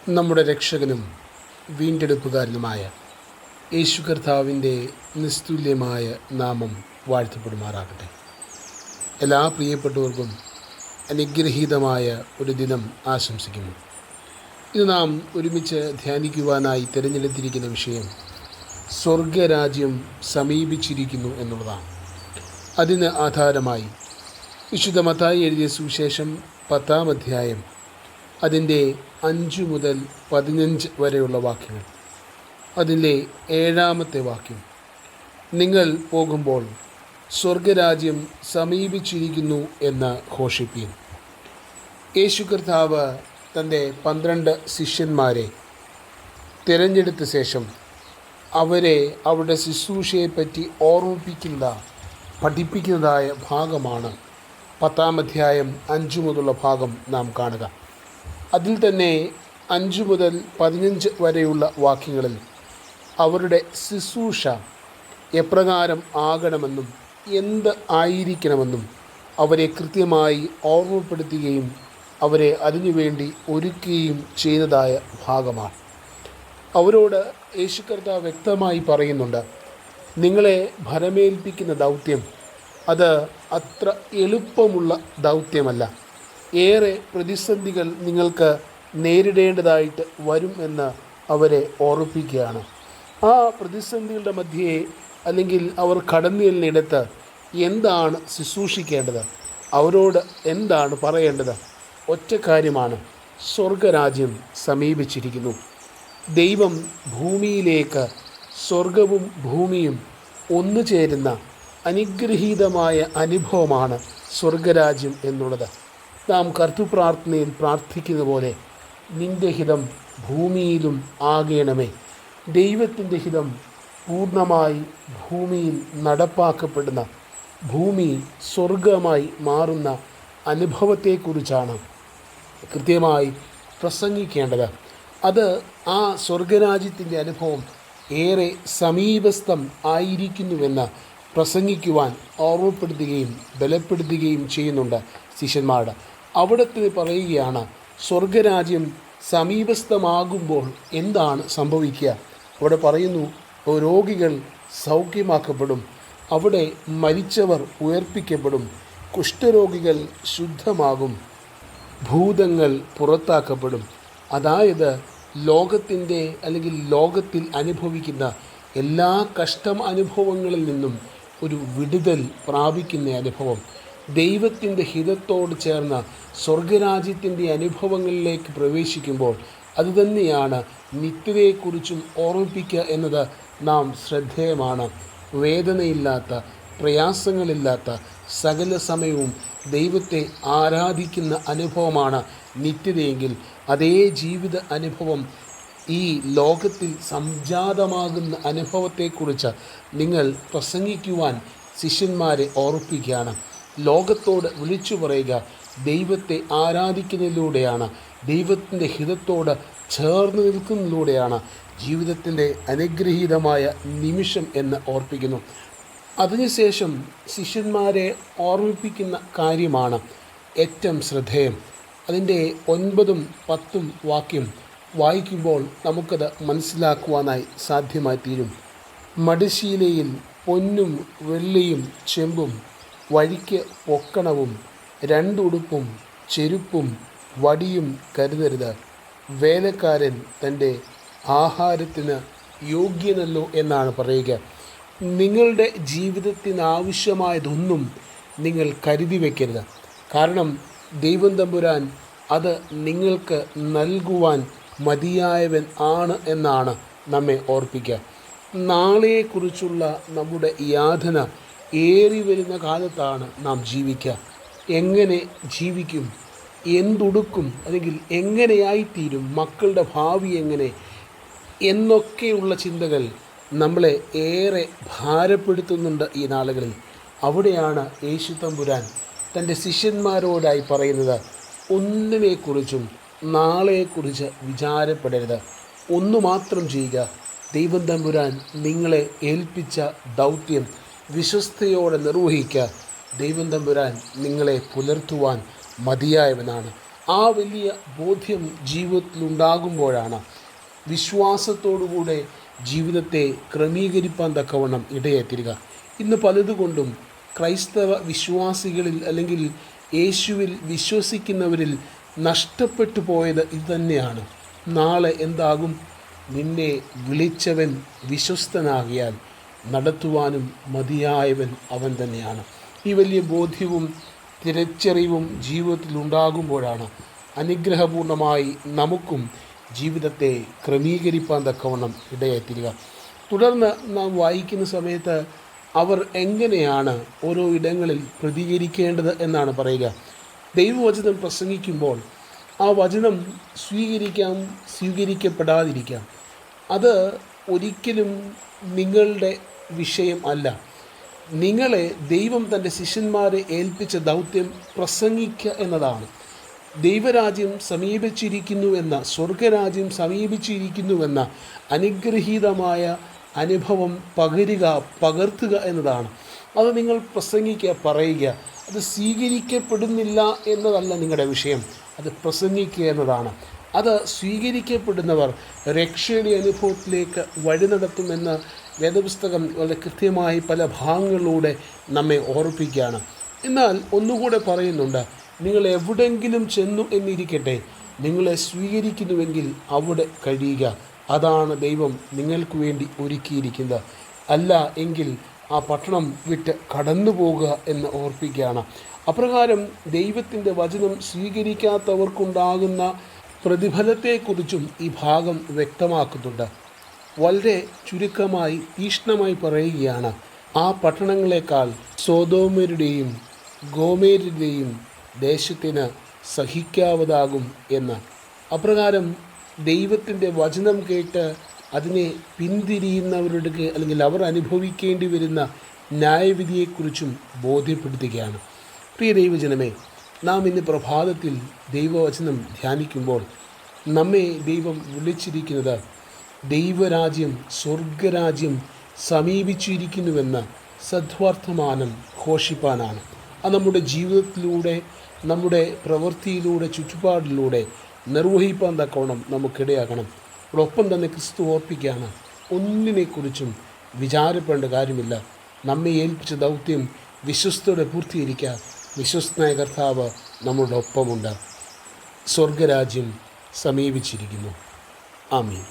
നമ്മുടെ രക്ഷകനും വീണ്ടെടുപ്പുകാരനുമായ യേശു കർത്താവിൻ്റെ നിസ്തുല്യമായ നാമം വാഴ്ത്തപ്പെടുമാറാകട്ടെ. എല്ലാ പ്രിയപ്പെട്ടവർക്കും അനുഗ്രഹീതമായ ഒരു ദിനം ആശംസിക്കുന്നു. ഇത് നാം ഒരുമിച്ച് ധ്യാനിക്കുവാനായി തിരഞ്ഞെടുത്തിരിക്കുന്ന വിഷയം സ്വർഗരാജ്യം സമീപിച്ചിരിക്കുന്നു എന്നുള്ളതാണ്. അതിന് ആധാരമായി വിശുദ്ധ മത്തായി എഴുതിയ സുവിശേഷം 10-ാം അധ്യായം അതിൻ്റെ 5 മുതൽ 15 വരെയുള്ള വാക്യങ്ങൾ. അതിലെ 7-ാമത്തെ വാക്യം, നിങ്ങൾ പോകുമ്പോൾ സ്വർഗരാജ്യം സമീപിച്ചിരിക്കുന്നു എന്ന് ഘോഷിപ്പീൻ. യേശു കർത്താവ് തൻ്റെ 12 ശിഷ്യന്മാരെ തിരഞ്ഞെടുത്ത ശേഷം അവരെ അവരുടെ ശുശ്രൂഷയെപ്പറ്റി പഠിപ്പിക്കുന്നതായ ഭാഗമാണ് 10-ാം അധ്യായം 5 മുതലുള്ള ഭാഗം നാം കാണുക. അതിൽ തന്നെ 5 മുതൽ 15 വരെയുള്ള വാക്യങ്ങളിൽ അവരുടെ ശുശ്രൂഷ എപ്രകാരം ആകണമെന്നും എന്ത് ആയിരിക്കണമെന്നും അവരെ കൃത്യമായി ഓർമ്മപ്പെടുത്തുകയും അവരെ അതിനുവേണ്ടി ഒരുക്കുകയും ചെയ്യുന്നതായ ഭാഗമാണ്. അവരോട് യേശു കർത്താവ് വ്യക്തമായി പറയുന്നുണ്ട്, നിങ്ങളെ ഭരമേൽപ്പിക്കുന്ന ദൗത്യം അത് അത്ര എളുപ്പമുള്ള ദൗത്യമല്ല. ഏറെ പ്രതിസന്ധികൾ നിങ്ങൾക്ക് നേരിടേണ്ടതായിട്ട് വരും എന്ന് അവരെ ഓർമ്മിപ്പിക്കുകയാണ്. ആ പ്രതിസന്ധികളുടെ മധ്യേ അല്ലെങ്കിൽ അവർ കടന്നു ചെല്ലുന്നിടത്ത് എന്താണ് ശുശ്രൂഷിക്കേണ്ടത്, അവരോട് എന്താണ് പറയേണ്ടത്? ഒറ്റ കാര്യമാണ്, സ്വർഗരാജ്യം സമീപിച്ചിരിക്കുന്നു. ദൈവം ഭൂമിയിലേക്ക്, സ്വർഗവും ഭൂമിയും ഒന്നു ചേരുന്ന അനുഗ്രഹീതമായ അനുഭവമാണ് സ്വർഗരാജ്യം എന്നുള്ളത്. നാം കർത്തൃപ്രാർത്ഥനയിൽ പ്രാർത്ഥിക്കുന്ന പോലെ, നിൻ്റെ ഹിതം ഭൂമിയിലും ആകണമേ. ദൈവത്തിൻ്റെ ഹിതം പൂർണ്ണമായി ഭൂമിയിൽ നടപ്പാക്കപ്പെടുന്ന, ഭൂമി സ്വർഗമായി മാറുന്ന അനുഭവത്തെക്കുറിച്ചാണ് കൃത്യമായി പ്രസംഗിക്കേണ്ടത്. അത് ആ സ്വർഗരാജ്യത്തിൻ്റെ അനുഭവം ഏറെ സമീപസ്ഥം ആയിരിക്കുന്നുവെന്ന് പ്രസംഗിക്കുവാൻ ഓർമ്മപ്പെടുത്തുകയും ബലപ്പെടുത്തുകയും ചെയ്യുന്നുണ്ട് ശിഷ്യന്മാർ. അവിടത്തിന് പറയുകയാണ്, സ്വർഗരാജ്യം സമീപസ്ഥമാകുമ്പോൾ എന്താണ് സംഭവിക്കുക? അവിടെ പറയുന്നു, രോഗികൾ സൗഖ്യമാക്കപ്പെടും, അവിടെ മരിച്ചവർ ഉയർപ്പിക്കപ്പെടും, കുഷ്ഠരോഗികൾ ശുദ്ധമാകും, ഭൂതങ്ങൾ പുറത്താക്കപ്പെടും. അതായത് ലോകത്തിൻ്റെ അല്ലെങ്കിൽ ലോകത്തിൽ അനുഭവിക്കുന്ന എല്ലാ അനുഭവങ്ങളിൽ നിന്നും ഒരു വിടുതൽ പ്രാപിക്കുന്ന അനുഭവം, ദൈവത്തിൻ്റെ ഹിതത്തോട് ചേർന്ന സ്വർഗരാജ്യത്തിൻ്റെ അനുഭവങ്ങളിലേക്ക് പ്രവേശിക്കുമ്പോൾ അതുതന്നെയാണ് നിത്യതയെക്കുറിച്ചും ഓർമ്മിപ്പിക്കുക എന്നത് നാം ശ്രദ്ധേയമാണ്. വേദനയില്ലാത്ത, പ്രയാസങ്ങളില്ലാത്ത, സകല സമയവും ദൈവത്തെ ആരാധിക്കുന്ന അനുഭവമാണ് നിത്യതയെങ്കിൽ, അതേ ജീവിത അനുഭവം ഈ ലോകത്തിൽ സംജാതമാകുന്ന അനുഭവത്തെക്കുറിച്ച് നിങ്ങൾ പ്രസംഗിക്കുവാൻ ശിഷ്യന്മാരെ ഓർപ്പിക്കുകയാണ്. ലോകത്തോട് വിളിച്ചു പറയുക, ദൈവത്തെ ആരാധിക്കുന്നതിലൂടെയാണ്, ദൈവത്തിൻ്റെ ഹിതത്തോട് ചേർന്ന് നിൽക്കുന്നതിലൂടെയാണ് ജീവിതത്തിൻ്റെ അനുഗ്രഹീതമായ നിമിഷം എന്ന് ഓർപ്പിക്കുന്നു. അതിനുശേഷം ശിഷ്യന്മാരെ ഓർമ്മിപ്പിക്കുന്ന കാര്യമാണ് ഏറ്റവും ശ്രദ്ധേയം. അതിൻ്റെ 9-ഉം 10-ഉം വാക്യം വായിക്കുമ്പോൾ നമുക്കത് മനസ്സിലാക്കുവാനായി സാധ്യമായി തീരും. മടിശീലയിൽ പൊന്നും വെള്ളിയും ചെമ്പും, വഴിക്ക് പൊക്കണവും, 2 ഉടുപ്പും ചെരുപ്പും വടിയും കരുതരുത്. വേലക്കാരൻ തൻ്റെ ആഹാരത്തിന് യോഗ്യനല്ലോ എന്നാണ് പറയുക. നിങ്ങളുടെ ജീവിതത്തിനാവശ്യമായതൊന്നും നിങ്ങൾ കരുതി വയ്ക്കരുത്. കാരണം ദൈവം തമ്പുരാൻ അത് നിങ്ങൾക്ക് നൽകുവാൻ മതിയായവൻ ആണ് എന്നാണ് നമ്മെ ഓർപ്പിക്കുക. നാളെയെക്കുറിച്ചുള്ള നമ്മുടെ യാതന ഏറി വരുന്ന കാലത്താണ് നാം ജീവിക്കുക. എങ്ങനെ ജീവിക്കും, എന്തുടുക്കും, അല്ലെങ്കിൽ എങ്ങനെയായിത്തീരും, മക്കളുടെ ഭാവി എങ്ങനെ എന്നൊക്കെയുള്ള ചിന്തകൾ നമ്മളെ ഏറെ ഭാരപ്പെടുത്തുന്നുണ്ട് ഈ നാളുകളിൽ. അവിടെയാണ് യേശു തമ്പുരാൻ തൻ്റെ ശിഷ്യന്മാരോടായി പറയുന്നത്, ഒന്നിനെക്കുറിച്ചും നാളെക്കുറിച്ച് വിചാരപ്പെടരുത്. ഒന്നു മാത്രം ചെയ്യുക, ദൈവം തമ്പുരാൻ നിങ്ങളെ ഏൽപ്പിച്ച ദൗത്യം വിശ്വസ്തയോടെ നിർവഹിക്കുക. ദൈവം തമ്പുരാൻ നിങ്ങളെ പുലർത്തുവാൻ മതിയായവനാണ്. ആ വലിയ ബോധ്യം ജീവിതത്തിലുണ്ടാകുമ്പോഴാണ് വിശ്വാസത്തോടുകൂടെ ജീവിതത്തെ ക്രമീകരിപ്പാൻ തക്കവണ്ണം ഇടയെത്തിരിക. ഇന്ന് പലതുകൊണ്ടും ക്രൈസ്തവ വിശ്വാസികളിൽ അല്ലെങ്കിൽ യേശുവിൽ വിശ്വസിക്കുന്നവരിൽ നഷ്ടപ്പെട്ടു പോയത് ഇതുതന്നെയാണ്. നാളെ എന്താകും? നിന്നെ വിളിച്ചവൻ വിശ്വസ്തനാകിയാൽ നടത്തുവാനും മതിയായവൻ അവൻ തന്നെയാണ്. ഈ വലിയ ബോധ്യവും തിരിച്ചറിവും ജീവിതത്തിൽ ഉണ്ടാകുമ്പോഴാണ് അനുഗ്രഹപൂർണമായി നമുക്കും ജീവിതത്തെ ക്രമീകരിപ്പാൻ തക്കവണ്ണം ഇടയെത്തിരിക. തുടർന്ന് നാം വായിക്കുന്ന സമയത്ത് അവർ എങ്ങനെയാണ് ഓരോ ഇടങ്ങളിൽ പ്രതികരിക്കേണ്ടത് എന്നാണ് പറയുക. ദൈവവചനം പ്രസംഗിക്കുമ്പോൾ ആ വചനം സ്വീകരിക്കാം, സ്വീകരിക്കപ്പെടാതിരിക്കാം. അത് ഒരിക്കലും നിങ്ങളുടെ വിഷയം അല്ല. നിങ്ങളെ ദൈവം തൻ്റെ ശിഷ്യന്മാരെ ഏൽപ്പിച്ച ദൗത്യം പ്രസംഗിക്കുക എന്നതാണ്. ദൈവരാജ്യം സമീപിച്ചിരിക്കുന്നുവെന്ന, സ്വർഗരാജ്യം സമീപിച്ചിരിക്കുന്നുവെന്ന അനുഗ്രഹീതമായ അനുഭവം പകർത്തുക എന്നതാണ്. അത് നിങ്ങൾ പ്രസംഗിക്കുക, പറയുക. അത് സ്വീകരിക്കപ്പെടുന്നില്ല എന്നതല്ല നിങ്ങളുടെ വിഷയം, അത് പ്രസംഗിക്കുക എന്നതാണ്. അത് സ്വീകരിക്കപ്പെടുന്നവർ രക്ഷയുടെ അനുഭവത്തിലേക്ക് വഴി നടത്തുമെന്ന് വേദപുസ്തകം വളരെ കൃത്യമായി പല ഭാഗങ്ങളിലൂടെ നമ്മെ ഓർപ്പിക്കുകയാണ്. എന്നാൽ ഒന്നുകൂടെ പറയുന്നുണ്ട്, നിങ്ങൾ എവിടെയെങ്കിലും ചെന്നു എന്നിരിക്കട്ടെ, നിങ്ങളെ സ്വീകരിക്കുന്നുവെങ്കിൽ അവിടെ കഴിയുക. അതാണ് ദൈവം നിങ്ങൾക്ക് വേണ്ടി ഒരുക്കിയിരിക്കുന്നത്. അല്ല എങ്കിൽ ആ പട്ടണം വിട്ട് കടന്നു പോകുക എന്ന് ഓർപ്പിക്കുകയാണ്. അപ്രകാരം ദൈവത്തിൻ്റെ വചനം സ്വീകരിക്കാത്തവർക്കുണ്ടാകുന്ന പ്രതിഫലത്തെക്കുറിച്ചും ഈ ഭാഗം വ്യക്തമാക്കുന്നുണ്ട്. വളരെ ചുരുക്കമായി തീഷ്ണമായി പറയുകയാണ്, ആ പട്ടണങ്ങളെക്കാൾ സോദോമ്യരുടെയും ഗോമേരുടെയും ദേശത്തിന് സഹിക്കാവതാകും എന്ന്. അപ്രകാരം ദൈവത്തിൻ്റെ വചനം കേട്ട് അതിനെ പിന്തിരിയുന്നവരുടെ അല്ലെങ്കിൽ അവർ അനുഭവിക്കേണ്ടി വരുന്ന ന്യായവിധിയെക്കുറിച്ചും ബോധ്യപ്പെടുത്തുകയാണ്. പ്രിയ ദൈവജനമേ, നാം ഇന്ന് പ്രഭാതത്തിൽ ദൈവവചനം ധ്യാനിക്കുമ്പോൾ നമ്മെ ദൈവം വിളിച്ചിരിക്കുന്നത് ദൈവരാജ്യം, സ്വർഗരാജ്യം സമീപിച്ചിരിക്കുന്നുവെന്ന് സദ്വർത്തമാനം ഘോഷിപ്പാനാണ്. അത് നമ്മുടെ ജീവിതത്തിലൂടെ, നമ്മുടെ പ്രവൃത്തിയിലൂടെ, ചുറ്റുപാടിലൂടെ നിർവഹിപ്പാൻ തക്കവണ്ണം നമുക്കിടയാകണം. അതോടൊപ്പം തന്നെ ക്രിസ്തു ഓർപ്പിക്കുകയാണ്, ഒന്നിനെക്കുറിച്ചും വിചാരപ്പെടേണ്ട കാര്യമില്ല. നമ്മെ ഏൽപ്പിച്ച ദൗത്യം വിശ്വസ്തയോടെ പൂർത്തീകരിക്കുക. വിശ്വസ്തനായ കർത്താവ് നമ്മുടെ ഒപ്പമുണ്ട്. സ്വർഗരാജ്യം സമീപിച്ചിരിക്കുന്നു. ആമീൻ.